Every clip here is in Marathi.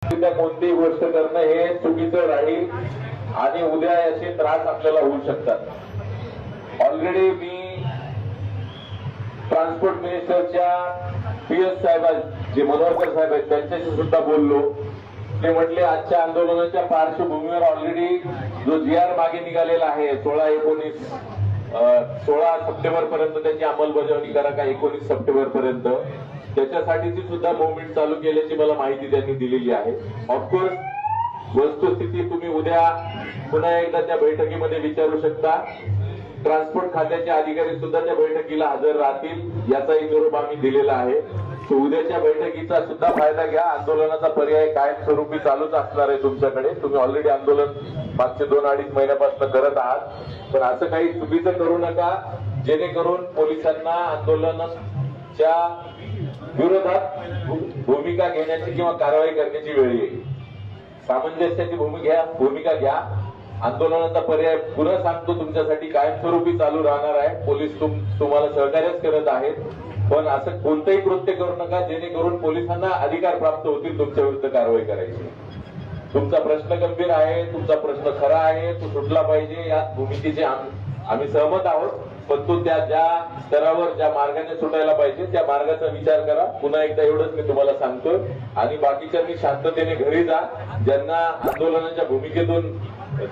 तिथे कोणतीही गोष्ट करणं हे चुकीचं राहील आणि उद्या याचे त्रास आपल्याला होऊ शकतात। ऑलरेडी मी ट्रान्सपोर्ट मिनिस्टरच्या PS साहेब जे मनोहरकर साहेब आहेत त्यांच्याशी सुद्धा बोललो। ते म्हटले आजच्या आंदोलनाच्या पार्श्वभूमीवर ऑलरेडी जो GR मागे निघालेला आहे 16 सप्टेंबर पर्यंत त्याची अंमलबजावणी करा का 19 सप्टेंबर पर्यंत त्याच्यासाठीची सुद्धा मूवमेंट चालू केल्याची मला माहिती त्यांनी दिलेली आहे। ऑफकोर्स वस्तुस्थिती तुम्ही उद्या पुन्हा एकदा त्या बैठकीमध्ये विचारू शकता। ट्रान्सपोर्ट खात्याचे अधिकारी सुद्धा त्या बैठकीला हजर राहतील याचाही निरोप आम्ही दिलेला आहे। उद्याच्या बैठकीचा सुद्धा फायदा घ्या। आंदोलनाचा पर्याय कायमस्वरूपी चालूच असणार आहे तुमच्याकडे। तुम्ही ऑलरेडी आंदोलन मागचे 2-2.5 महिन्यापासून करत आहात, पण असं काही चुकीचं करू नका जेणेकरून पोलिसांना आंदोलनाच्या विरोधात भूमिका घेण्याची किंवा कारवाई करण्याची वेळ येईल। सामंजस्याची भूमिका घ्या। आंदोलनाचा पर्याय पुन्हा सांगतो तुमच्यासाठी कायमस्वरूपी चालू राहणार आहे। पोलीस तुम्हाला सहकार्यच करत आहेत, पण असं कोणतंही कृत्य करू नका जेणेकरून पोलिसांना अधिकार प्राप्त होतील तुमच्या विरुद्ध कारवाई करायची। तुमचा प्रश्न गंभीर आहे, तुमचा प्रश्न खरा आहे, तो सुटला पाहिजे या भूमिकेचे आम्ही सहमत आहोत, पण तो ज्या स्तरावर ज्या मार्गाने सुटायला पाहिजे त्या मार्गाचा विचार करा। पुन्हा एकदा एवढंच मी तुम्हाला सांगतोय आणि बाकीच्यांनी शांततेने घरी जा। ज्यांना आंदोलनाच्या भूमिकेतून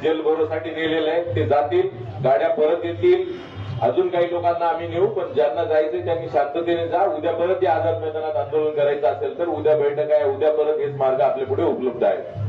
जेल भरोसाठी नेलेले आहे ते जातील, गाड्या परत येतील। अजून काही लोकांना आम्ही नेऊ, पण ज्यांना जायचंय त्यांनी शांततेने जा। उद्या परत या आझाद मैदानात आंदोलन करायचं असेल तर उद्या बैठक आहे, उद्या परत हेच मार्ग आपल्या पुढे उपलब्ध आहे।